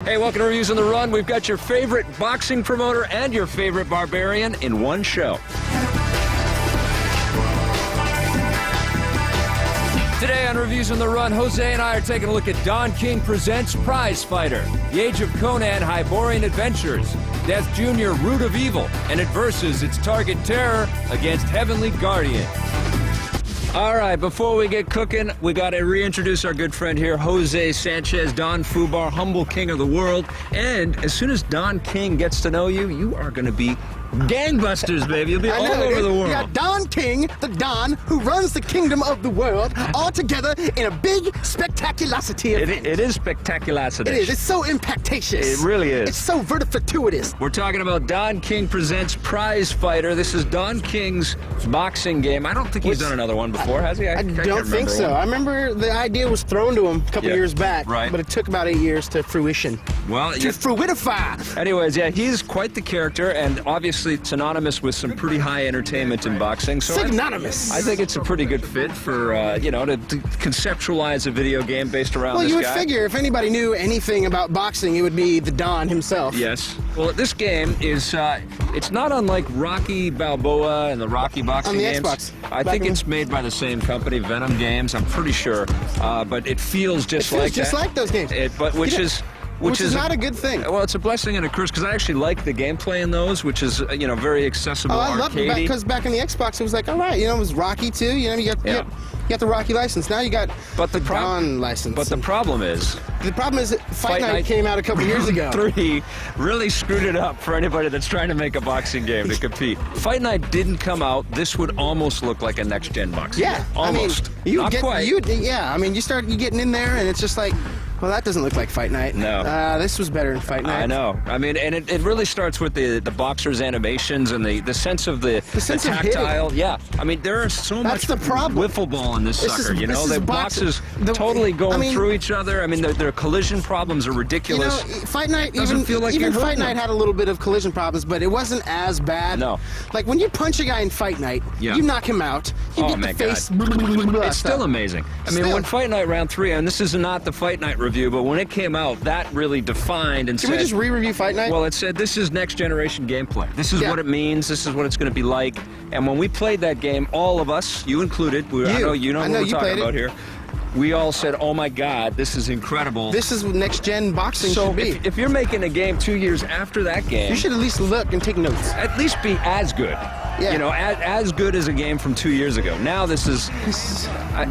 Hey, welcome to Reviews on the Run. We've got your favorite boxing promoter and your favorite barbarian in one show. Today on Reviews on the Run, Jose and I are taking a look at Don King Presents Prizefighter, The Age of Conan Hyborian Adventures, Death Jr. Root of Evil, and it versus its target Terror against Heavenly Guardian. All right, before we get cooking, we got to reintroduce our good friend here, Jose Sanchez, Don Fubar, humble king of the world. And as soon as Don King gets to know you, you are going to be gangbusters, baby. You'll be all over the world. You got Don King, the Don, who runs the kingdom of the world, all together in a big spectaculosity event. It is spectaculosity. It is. It's so impactatious. It really is. It's so vertifortuitous. We're talking about Don King Presents Prizefighter. This is Don King's boxing game. I don't think he's done another one before, has he? I don't think so. I remember the idea was thrown to him a couple years back, right. But it took about 8 years to fruition. Well, to fruitify. Anyways, yeah, he's quite the character, and obviously synonymous with some pretty high entertainment in boxing. So synonymous. I think it's a pretty good fit for, you know, to conceptualize a video game based around this guy. Well, you would figure if anybody knew anything about boxing, it would be the Don himself. Yes. Well, this game is, it's not unlike Rocky Balboa and the Rocky boxing games. On the Xbox. I think it's made by the same company, Venom Games, I'm pretty sure. But it feels just like that. It feels just like those games. Which is not a good thing. Well, it's a blessing and a curse because I actually like the gameplay in those, which is, you know, very accessible, I loved it because back in the Xbox, it was like, all right, you know, it was Rocky too. You know, you got the Rocky license. Now you got the Don license. But the problem is that Fight Night came out a couple years ago. 3 really screwed it up for anybody that's trying to make a boxing game to compete. Fight Night didn't come out. This would almost look like a next-gen boxing game. Almost. I mean, Not quite. I mean, you getting in there, and it's just like, well, that doesn't look like Fight Night. No. This was better than Fight Night. I know. I mean, and it really starts with the boxer's animations and the sense of the tactile. Yeah. I mean, there is so much wiffle ball in this sucker. You know, the boxes totally going through each other. I mean, their collision problems are ridiculous. You know, Fight Night, even Fight Night had a little bit of collision problems, but it wasn't as bad. No. Like when you punch a guy in Fight Night, you knock him out. You get the face. It's still amazing. I mean, when Fight Night Round 3, and this is not the Fight Night review, but when it came out, that really defined and said... Can we just re-review Fight Night? Well, it said, this is next-generation gameplay. This is what it means. This is what it's going to be like. And when we played that game, all of us, you included, I know what we're talking about here, we all said, oh my God, this is incredible. This is what next-gen boxing should be. If you're making a game 2 years after that game... You should at least look and take notes. At least be as good. Yeah. You know, as good as a game from 2 years ago. Now this is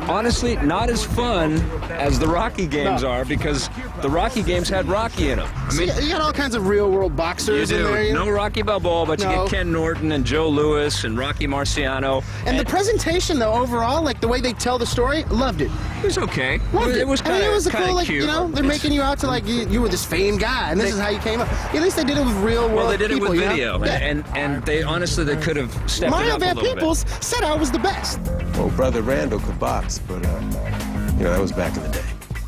honestly not as fun as the Rocky games are, because the Rocky games had Rocky in them. I mean, you got all kinds of real-world boxers in there. No Rocky Balboa, but you get Ken Norton and Joe Louis and Rocky Marciano. And the presentation, though, overall, like the way they tell the story, loved it. It was okay. It was kind of cool, like, cute. You know, they're making you out to like you were this famed guy, and this is how you came up. At least they did it with real-world people. Well, they did it with video, and they honestly could have stepped it up a little bit. Peoples said I was the best. Well, Brother Randall could box, but, you know, that was back in the day.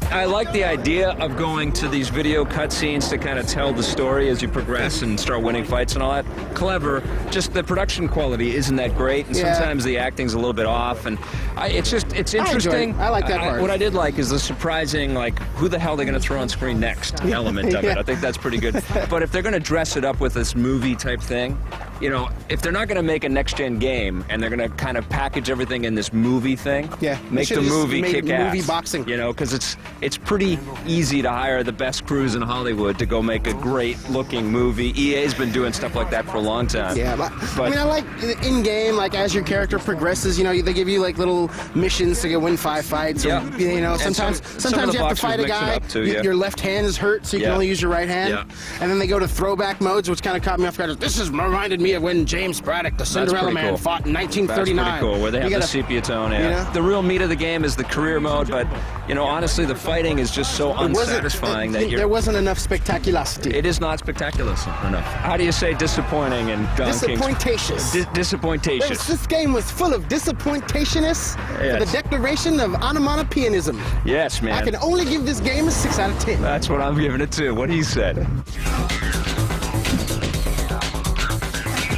I like the idea of going to these video cutscenes to kind of tell the story as you progress and start winning fights and all that. Clever. Just the production quality isn't that great, and sometimes the acting's a little bit off. And it's interesting. I like that part. What I did like is the surprising, like, who the hell they're going to throw on screen next element of it. I think that's pretty good. But if they're going to dress it up with this movie type thing, you know, if they're not going to make a next-gen game and they're going to kind of package everything in this movie thing, make the movie kick ass. Movie boxing. You know, because it's pretty easy to hire the best crews in Hollywood to go make a great-looking movie. EA's been doing stuff like that for a long time. Yeah, but I mean, I like in-game, like as your character progresses, you know, they give you like little missions to go win 5 fights. Or, you know, sometimes you have to fight a guy. Your left hand is hurt, so you can only use your right hand. And then they go to throwback modes, which kind of caught me off guard. This has reminded me of when James Braddock, the Cinderella Man, fought in 1939. That's pretty cool, where they have the sepia tone. You know? The real meat of the game is the career mode, but, you know, honestly, the fighting is just so unsatisfying that there wasn't enough spectacularity. It is not spectacular enough. How do you say disappointing in Don King's? Disappointatious. Disappointatious. This game was full of disappointationness for the declaration of onomatopoeianism. Yes, man. I can only give this game a 6 out of 10. That's what I'm giving it to, what he said.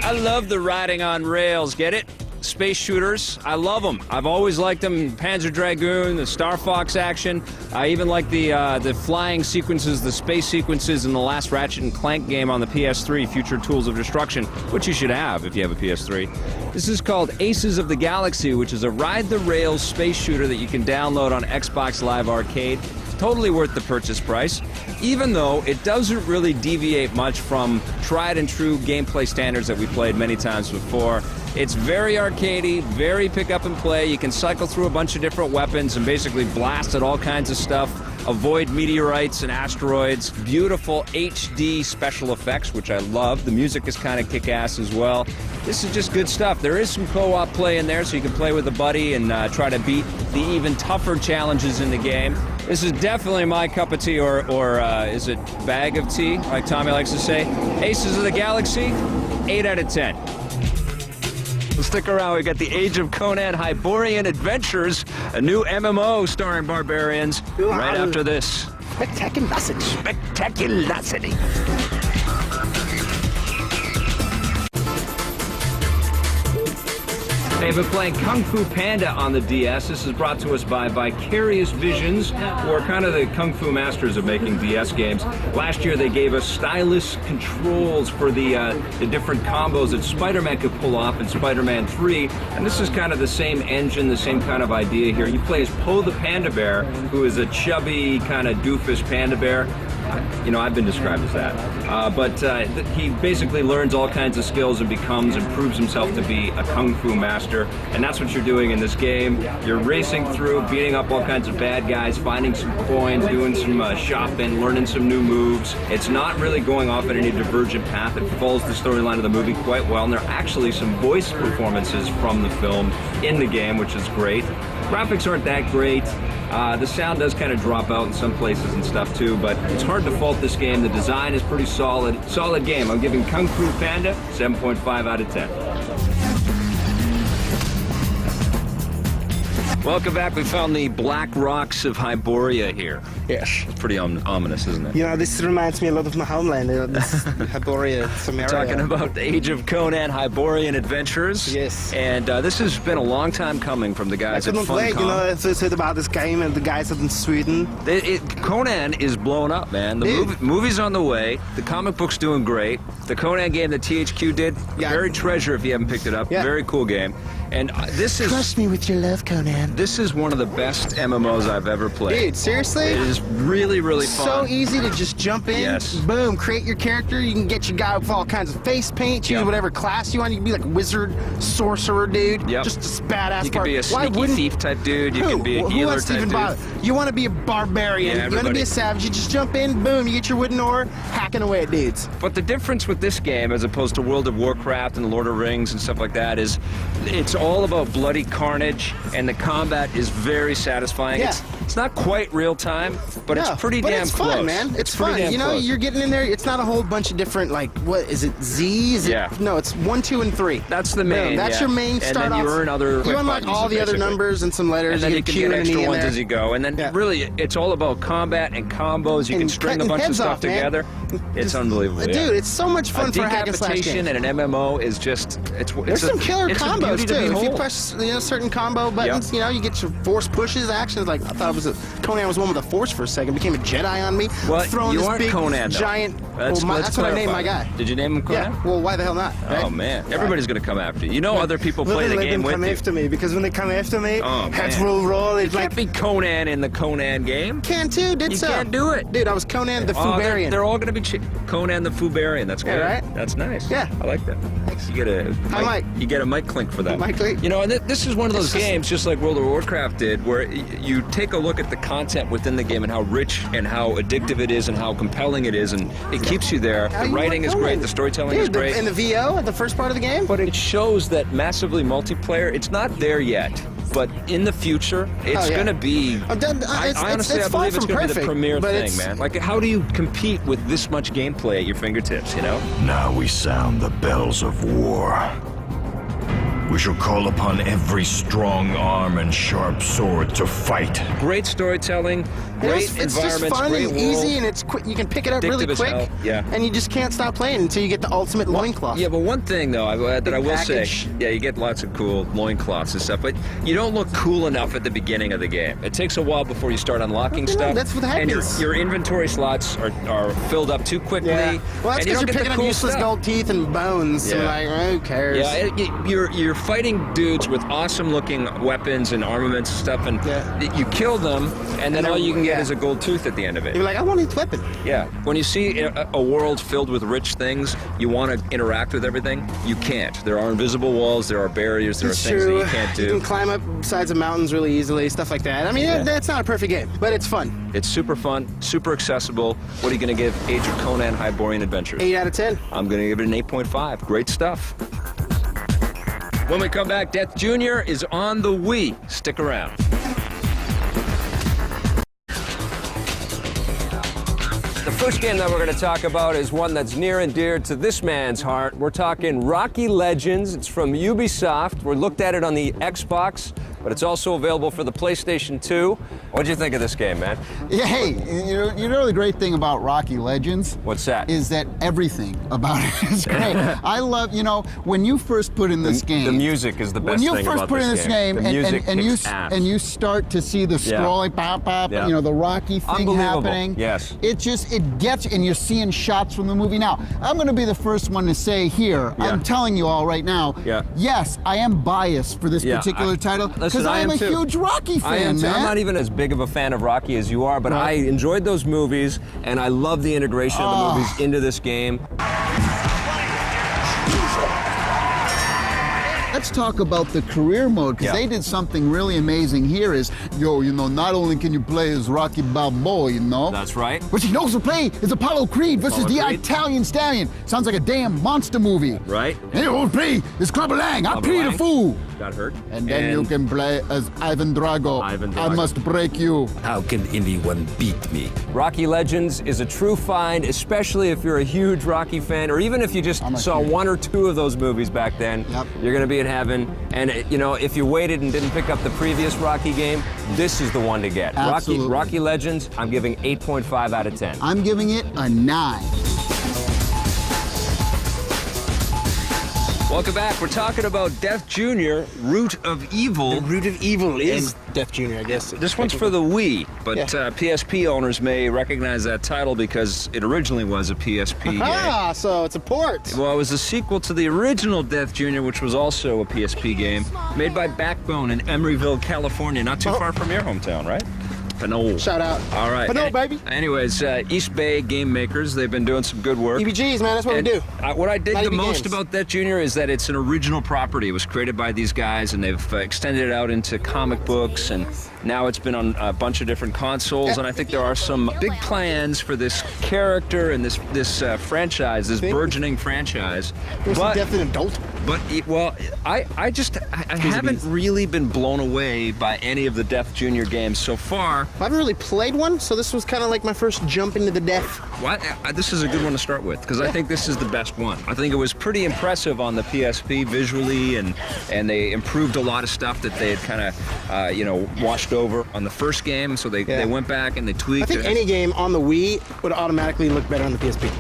I love the riding on rails, get it? space shooters. I love them. I've always liked them. Panzer Dragoon, the Star Fox action. I even like the flying sequences, the space sequences in the last Ratchet & Clank game on the PS3, Future Tools of Destruction, which you should have if you have a PS3. This is called Aces of the Galaxy, which is a ride-the-rails space shooter that you can download on Xbox Live Arcade. Totally worth the purchase price, even though it doesn't really deviate much from tried and true gameplay standards that we played many times before. It's very arcadey, very pick up and play. You can cycle through a bunch of different weapons and basically blast at all kinds of stuff, avoid meteorites and asteroids. Beautiful HD special effects, which I love. The music is kind of kick-ass as well. This is just good stuff. There is some co-op play in there, so you can play with a buddy and try to beat the even tougher challenges in the game. This is definitely my cup of tea, or is it bag of tea, like Tommy likes to say. Aces of the Galaxy, 8 out of 10. Well, stick around, we got the Age of Conan Hyborian Adventures, a new MMO starring barbarians, right after this. Spectaculosity. Spectaculosity. They've been playing Kung Fu Panda on the DS. This is brought to us by Vicarious Visions, who are kind of the Kung Fu masters of making DS games. Last year they gave us stylus controls for the different combos that Spider-Man could pull off in Spider-Man 3. And this is kind of the same engine, the same kind of idea here. You play as Poe the Panda Bear, who is a chubby, kind of doofus panda bear. You know, I've been described as that. But he basically learns all kinds of skills and proves himself to be a Kung Fu master. And that's what you're doing in this game. You're racing through, beating up all kinds of bad guys, finding some coins, doing some shopping, learning some new moves. It's not really going off at any divergent path. It follows the storyline of the movie quite well. And there are actually some voice performances from the film in the game, which is great. Graphics aren't that great. The sound does kind of drop out in some places and stuff too, but it's hard to fault this game. The design is pretty solid. Solid game. I'm giving Kung Fu Panda 7.5 out of 10. Welcome back. We found the Black Rocks of Hyboria here. Yes. It's pretty ominous, isn't it? You know, this reminds me a lot of my homeland. This Hyboria, Samaria. Talking about the Age of Conan Hyborian Adventures. Yes. And this has been a long time coming from the guys at Funcom. I couldn't wait, you know, as I said about this game and the guys in Sweden. Conan is blowing up, man. The movie's on the way. The comic book's doing great. The Conan game that THQ did, buried treasure if you haven't picked it up. Yeah. Very cool game. And this is... Trust me with your love, Conan. This is one of the best MMOs I've ever played. Dude, seriously? It is really, really fun. So easy to just jump in, boom, create your character. You can get your guy with all kinds of face paint, choose whatever class you want. You can be like a wizard, sorcerer, dude. Yep. Just a badass. You can be a sneaky thief type dude. You can be a healer type dude. You want to be a barbarian. You want to be a savage. You just jump in, boom, you get your wooden ore, hacking away at dudes. But the difference with this game, as opposed to World of Warcraft and Lord of the Rings and stuff like that, is it's all about bloody carnage, and the combat is very satisfying. Yeah. It's not quite real time, but it's pretty damn close. Fun, man. It's fun. You know, you're getting in there. It's not a whole bunch of different, like, what is it? Z? Is it? No, it's 1, 2, and 3. That's the main. That's your main start off. And then you earn other. You unlock all the other numbers and some letters. And then you can get extra ones as you go. And then really, it's all about combat and combos. You can string a bunch of stuff together. It's unbelievable, dude. It's so much fun for a hack and slash game. And an MMO is just. There's some killer combos too. If you press certain combo buttons, you know, you get your force pushes, actions. Like I thought it was Conan was one with a force for a second. Became a Jedi on me. Well, throwing you this aren't big Conan, giant. That's what I named my guy. Did you name him Conan? Yeah. Well, why the hell not? Right? Oh man, everybody's gonna come after you. You know, other people play the game with you. Come after me because when they come after me, heads will roll. It's like be Conan in the Conan game. Can too. You can't do it, dude. I was Conan the Hyborian. They're all gonna be Conan the Hyborian. That's good. Yeah, right? That's nice. Yeah, I like that. Thanks. You get a mic clink for that. Mic clink. You know, and this is one of those games, just like World of Warcraft did, where you take a look at the content within the game and how rich and how addictive it is and how compelling it is, and it keeps you there. The writing is great, the storytelling is great. And the VO at the first part of the game? But it shows that massively multiplayer, it's not there yet. But in the future, it's going to be... I honestly believe it's going to be the premier thing, man. Like, how do you compete with this much gameplay at your fingertips, you know? Now we sound the bells of war. We shall call upon every strong arm and sharp sword to fight. Great storytelling, great It's environments, just fun great and world. easy, and it's quick. You can pick it up really Addictive as quick, hell, yeah. and you just can't stop playing until you get the ultimate loincloth. Yeah, but one thing though that I will package. say, yeah, you get lots of cool loincloths and stuff, but you don't look cool enough at the beginning of the game. It takes a while before you start unlocking stuff. That's what and happens. your inventory slots are filled up too quickly. Yeah. Well, that's and you because don't you're get picking the up cool useless stuff. gold teeth and bones. So Yeah. like, who cares? Yeah, you're fighting dudes with awesome-looking weapons and armaments and stuff, and you kill them, and then all you can get is a gold tooth at the end of it. You're like, I want his weapon. Yeah. When you see a world filled with rich things, you want to interact with everything. You can't. There are invisible walls, there are barriers, there It's are things true. that you can't do. You can climb up sides of mountains really easily, stuff like that. I mean, that's not a perfect game, but it's fun. It's super fun, super accessible. What are you going to give Age of Conan Hyborian Adventures? 8 out of 10. I'm going to give it an 8.5. Great stuff. When we come back, Death Jr. is on the Wii. Stick around. The first game that we're going to talk about is one that's near and dear to this man's heart. We're talking Rocky Legends. It's from Ubisoft. We looked at it on the Xbox, but it's also available for the PlayStation 2. What'd you think of this game, man? Yeah, hey, you know the great thing about Rocky Legends? What's that? Is that everything about it is great. I love, when you first put in this game. The music is the best thing about this game. When you first put in this game the music and you start to see the scrolling pop, the Rocky thing happening. Yes. It gets, and you're seeing shots from the movie. Now, I'm going to be the first one to say here, I'm telling you all right now, yes, I am biased for this particular title because I am a huge Rocky fan, I am too. man. I'm not even as big of a fan of Rocky as you are, but I enjoyed those movies, and I love the integration of the movies into this game. Let's talk about the career mode, because they did something really amazing here is, not only can you play as Rocky Balboa, That's right. but you can also play as Apollo Creed versus the Italian Stallion. Sounds like a damn monster movie. Right. And you will play as Clubber Lang. I pity the fool. Got hurt. And then you can play as Ivan Drago. I must break you. How can anyone beat me? Rocky Legends is a true find, especially if you're a huge Rocky fan, or even if you just saw one or two of those movies back then. You're going to be in heaven. And, if you waited and didn't pick up the previous Rocky game, this is the one to get. Absolutely. Rocky Legends, I'm giving 8.5 out of 10. I'm giving it a 9. Welcome back. We're talking about Death Jr., Root of Evil. The Root of Evil is Death Jr., I guess. This one's for the Wii, but PSP owners may recognize that title because it originally was a PSP game. So it's a port. Well, it was a sequel to the original Death Jr., which was also a PSP game, made by Backbone in Emeryville, California, not too far from your hometown, right? Pinole. Shout out. All right. Pinole, baby. Anyways, East Bay game makers, they've been doing some good work. EBGs, man, that's what we do. What I dig Not the EB most games. about Death Jr. is that it's an original property. It was created by these guys, and they've extended it out into comic books, and now it's been on a bunch of different consoles, and I think there are some big plans for this character and this franchise, this burgeoning franchise. There's some Death in Adult. But, I haven't really been blown away by any of the Death Jr. games so far. I haven't really played one, so this was kind of like my first jump into the Death. This is a good one to start with, because I think this is the best one. I think it was pretty impressive on the PSP visually, and they improved a lot of stuff that they had kind of, washed over on the first game, so they went back and they tweaked it. I think any game on the Wii would automatically look better on the PSP.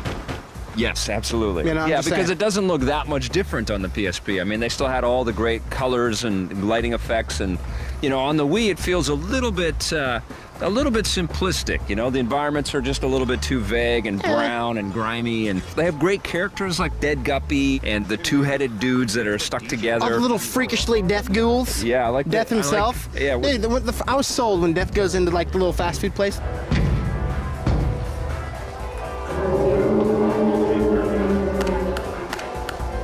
Yes, absolutely. Because it doesn't look that much different on the PSP. I mean, they still had all the great colors and lighting effects, and on the Wii it feels a little bit simplistic. The environments are just a little bit too vague and brown and grimy, and they have great characters like Dead Guppy and the two-headed dudes that are stuck together. All the little freakishly Death ghouls. Yeah, I like Death himself. Dude, I was sold when Death goes into like the little fast food place.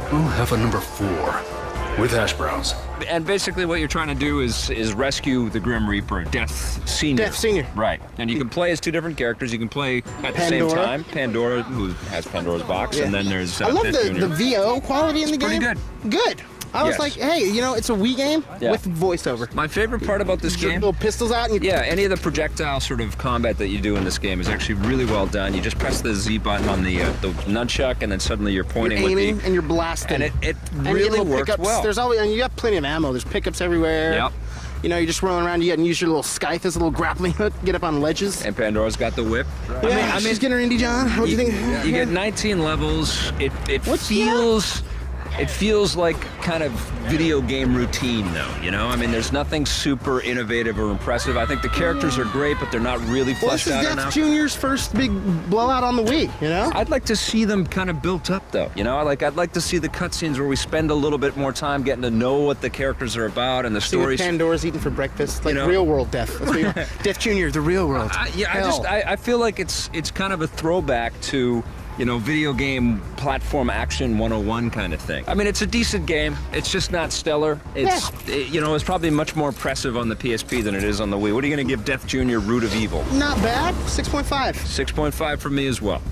We'll have a number 4 with hash browns. And basically what you're trying to do is rescue the Grim Reaper, Death Senior. Death Senior. Right. And you can play as two different characters. You can play at the same time. Pandora, who has Pandora's box, and then there's I love Death the VO quality in the game. Pretty good. Good. I was like, hey, you know, it's a Wii game with voiceover. My favorite part about this game, little pistols out, and any of the projectile sort of combat that you do in this game is actually really well done. You just press the Z button on the nunchuck, and then suddenly you're pointing, you're aiming with the, and you're blasting, and it really works pickups. well. There's always, and you got plenty of ammo. There's pickups everywhere. Yep. You know, you're just rolling around. You got to use your little scythe as a little grappling hook, get up on ledges. And Pandora's got the whip. Yeah, I mean, she's getting her Indy John. What do you think? You get 19 levels. It feels. It feels like kind of video game routine, though, you know? I mean, there's nothing super innovative or impressive. I think the characters are great, but they're not really fleshed out enough. This is Death Jr.'s first big blowout on the Wii, you know? I'd like to see them kind of built up, though, you know? Like, I'd like to see the cutscenes where we spend a little bit more time getting to know what the characters are about and the stories. See what Pandora's eating for breakfast, like, you know? real world Death. That's what Death Jr., the real world. I feel like it's kind of a throwback to, you know, video game platform action 101 kind of thing. I mean, it's a decent game. It's just not stellar. You know, it's probably much more impressive on the PSP than it is on the Wii. What are you going to give Death Jr. Root of Evil? Not bad. 6.5. 6.5 for me as well.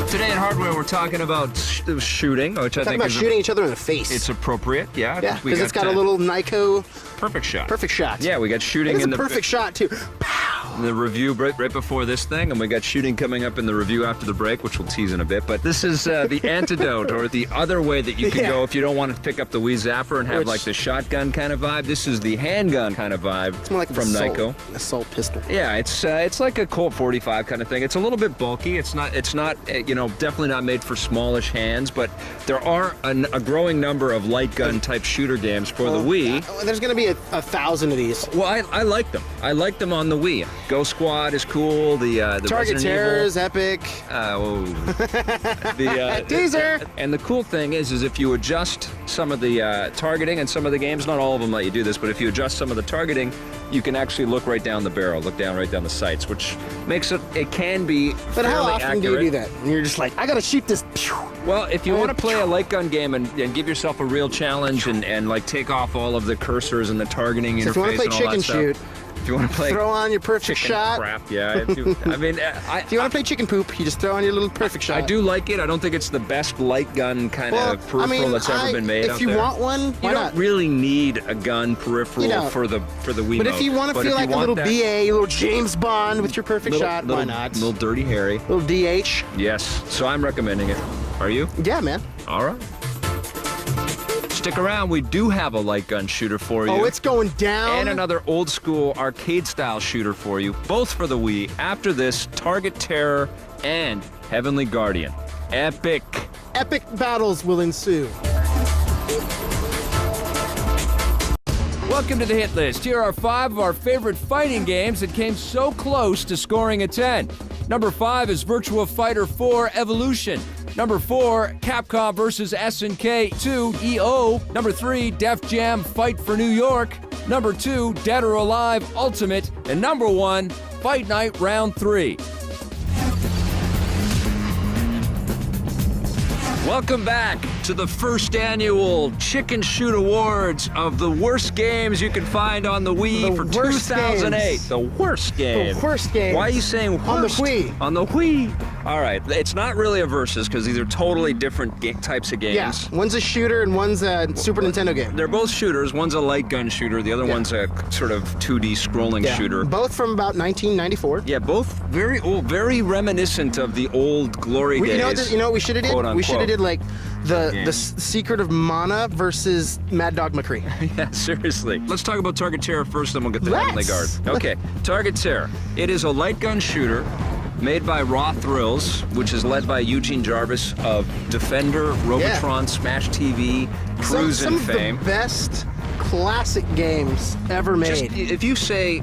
Today in Hardware, we're talking about shooting, which I think is shooting each other in the face. It's appropriate, yeah. Yeah, because it's got a little Nyko perfect shot. Perfect shot. Yeah, we got shooting in the perfect shot too. Pow. The review right before this thing, and we got shooting coming up in the review after the break, which we'll tease in a bit. But this is the antidote, or the other way that you can go if you don't want to pick up the Wii Zapper and have like the shotgun kind of vibe. This is the handgun kind of vibe. It's more like from Nyko. Assault pistol. Yeah, it's like a Colt 45 kind of thing. It's a little bit bulky. It's not you know, definitely not made for smallish hands. But there are a growing number of light gun type shooter games for the Wii. There's going to be 1,000 of these. Well, I like them. I like them on the Wii. Ghost Squad is cool. The Target Terror is epic. Teaser. And the cool thing is if you adjust some of the targeting and some of the games, not all of them let you do this, but if you adjust some of the targeting, you can actually look right down the barrel, right down the sights, which makes it can be fairly accurate. But how often do you do that? And you're just like, I gotta shoot this. Well, if you want to play a light gun game and give yourself a real challenge and like take off all of the cursors and the targeting interface if you want to play and all chicken that shoot, stuff, if you want to play throw on your perfect shot. Crap, yeah. If you want to play chicken poop, you just throw on your little perfect shot. I do like it. I don't think it's the best light gun kind of peripheral that's ever been made. If you want one, why not? You don't really need a gun peripheral for the Wii. But if you want to feel like a little BA, a little James Bond with your perfect shot, why not? Little Dirty Harry. Little DH. Yes. So I'm recommending it. Are you? Yeah, man. All right. Stick around, we do have a light gun shooter for you. Oh, it's going down. And another old school arcade style shooter for you, both for the Wii. After this, Target Terror and Heavenly Guardian. Epic. Epic battles will ensue. Welcome to the hit list. Here are 5 of our favorite fighting games that came so close to scoring a 10. Number 5 is Virtua Fighter 4 Evolution. Number 4, Capcom vs. SNK 2 EO. Number 3, Def Jam Fight for New York. Number 2, Dead or Alive Ultimate. And number 1, Fight Night Round 3. Welcome back to the first annual Chicken Shoot Awards of the worst games you can find on the Wii for 2008. The worst game. The worst game. Why are you saying worst? On the Wii. On the Wii. All right, it's not really a versus because these are totally different types of games. Yeah, one's a shooter and one's a Super Nintendo game. They're both shooters. One's a light gun shooter. The other one's a sort of 2D scrolling shooter. Both from about 1994. Yeah, both very old, very reminiscent of the old glory days. You know what we should have did? We should have did like the Secret of Mana versus Mad Dog McCree. Yeah, seriously. Let's talk about Target Terror first, then we'll get the Heavenly Guard. Okay, Target Terror. It is a light gun shooter made by Raw Thrills, which is led by Eugene Jarvis of Defender, Robotron, Smash TV, Cruisin' fame. Some of the best classic games ever made. If you say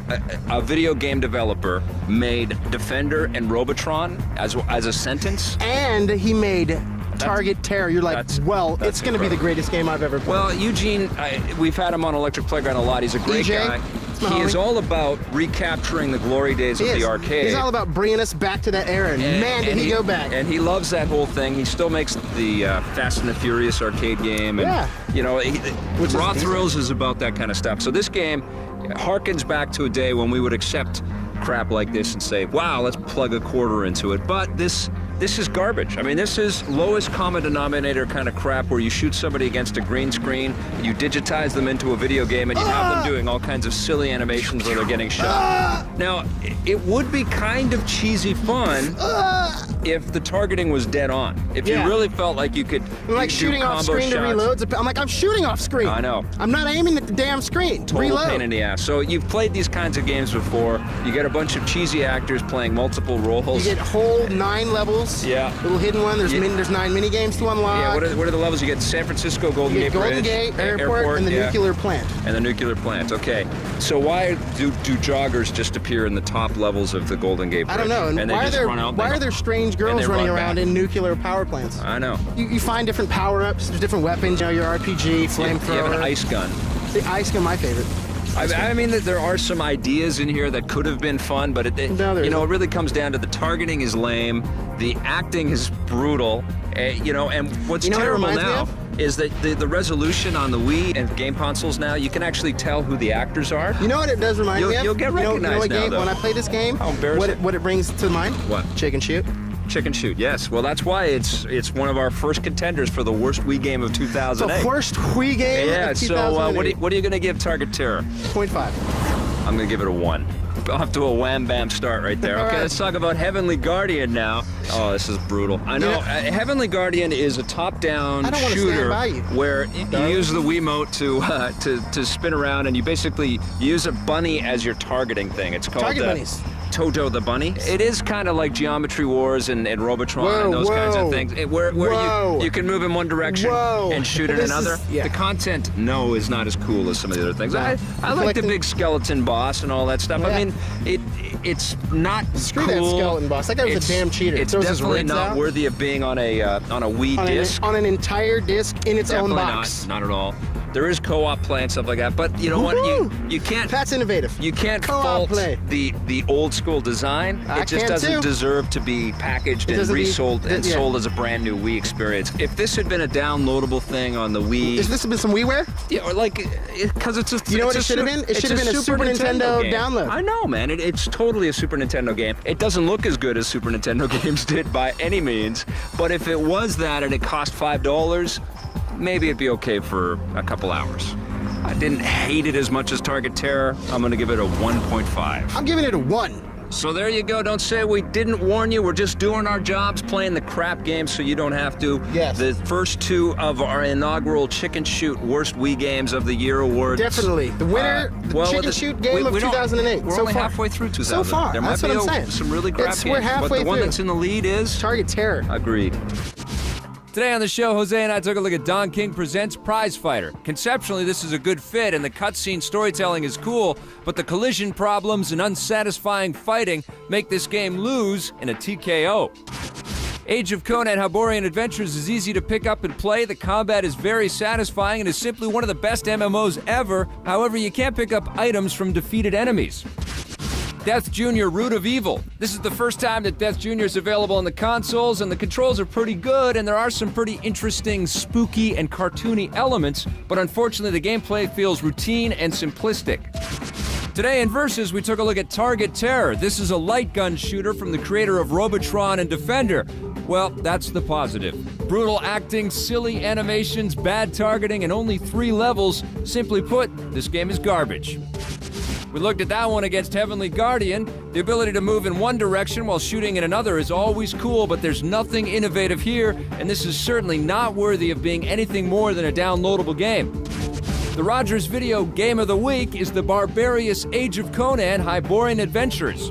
a video game developer made Defender and Robotron as a sentence, and he made Target Terror, you're like, well, it's going to be the greatest game I've ever played. Well, Eugene, we've had him on Electric Playground a lot. He's a great guy. He is all about recapturing the glory days of the arcade. He's all about bringing us back to that era, and man, did he go back. And he loves that whole thing. He still makes the Fast and the Furious arcade game. And, you know, Raw Thrills is about that kind of stuff. So this game harkens back to a day when we would accept crap like this and say, wow, let's plug a quarter into it. But this this is garbage. I mean, this is lowest common denominator kind of crap where you shoot somebody against a green screen, you digitize them into a video game, and you have them doing all kinds of silly animations where they're getting shot. Now, it would be kind of cheesy fun if the targeting was dead on. If you really felt like you could like shooting off screen to reload. I'm like, I'm shooting off screen. I know. I'm not aiming at the damn screen. Total Reload. pain in the ass. So you've played these kinds of games before. You get a bunch of cheesy actors playing multiple roles. You get whole 9 levels. Yeah. Little hidden one. There's 9 mini games to unlock. Yeah. What are the levels? You get San Francisco Golden Gate Golden Bridge, Gate, Airport, and the nuclear plant. And the nuclear plant. Okay. So why do joggers just appear in the top levels of the Golden Gate Bridge? I don't know. And why are there strange girls running around in nuclear power plants? I know. You find different power-ups. There's different weapons. You know, your RPG, flamethrower. You have an ice gun. The ice gun, my favorite. I mean, that there are some ideas in here that could have been fun, but it really comes down to the targeting is lame, the acting is brutal, and what's terrible now is that the resolution on the Wii and game consoles now, you can actually tell who the actors are. You know what it does remind me of? You'll get recognized now, though. When I play this game, what it brings to mind? What? Chicken shoot. Chicken shoot, yes. Well, that's why it's one of our first contenders for the worst Wii game of 2008. The worst Wii game of 2008. So what are you going to give Target Terror? 0.5. I'm going to give it a 1. Off to a wham-bam start right there. Okay, let's talk about Heavenly Guardian now. Oh, this is brutal. I know. Heavenly Guardian is a top-down shooter where you use the Wiimote to spin around, and you basically use a bunny as your targeting thing. It's called Target bunnies. Toto the bunny. It is kind of like Geometry Wars and Robotron and those kinds of things, where you can move in one direction and shoot in another. The content, is not as cool as some of the other things. I like the big skeleton boss and all that stuff. I mean, it's not Screw cool. that skeleton boss. That guy was a damn cheater. It's definitely not worthy of being on a Wii disc. On an entire disc in its own box. Not at all. There is co-op play and stuff like that, but you know what? You can't. That's innovative. You can't fault the old school design. It just doesn't deserve to be packaged and resold and sold as a brand new Wii experience. If this had been a downloadable thing on the Wii, has this been some WiiWare? Yeah, or because it's just. You know what it should have been? It should have been a Super Nintendo download. I know, man. It's totally a Super Nintendo game. It doesn't look as good as Super Nintendo games did by any means, but if it was that and it cost $5. Maybe it'd be okay for a couple hours. I didn't hate it as much as Target Terror. I'm going to give it a 1.5. I'm giving it a 1. So there you go. Don't say we didn't warn you. We're just doing our jobs, playing the crap games so you don't have to. Yes. The first 2 of our inaugural Chicken Shoot Worst Wii Games of the Year awards. Definitely. The winner, the Chicken Shoot game of 2008. We're only halfway through 2008. So far. There might That's what I'm saying. Some really crap games. We're halfway but the one through. that's in the lead is Target Terror. Agreed. Today on the show, Jose and I took a look at Don King Presents Prizefighter. Conceptually, this is a good fit, and the cutscene storytelling is cool, but the collision problems and unsatisfying fighting make this game lose in a TKO. Age of Conan Hyborian Adventures is easy to pick up and play. The combat is very satisfying and is simply one of the best MMOs ever. However, you can't pick up items from defeated enemies. Death Jr. Root of Evil. This is the first time that Death Jr. is available on the consoles, and the controls are pretty good, and there are some pretty interesting, spooky, and cartoony elements, but unfortunately the gameplay feels routine and simplistic. Today in Versus, we took a look at Target Terror. This is a light gun shooter from the creator of Robotron and Defender. Well, that's the positive. Brutal acting, silly animations, bad targeting, and only 3 levels. Simply put, this game is garbage. We looked at that one against Heavenly Guardian. The ability to move in one direction while shooting in another is always cool, but there's nothing innovative here, and this is certainly not worthy of being anything more than a downloadable game. The Rogers Video Game of the Week is the Barbarious Age of Conan Hyborian Adventures.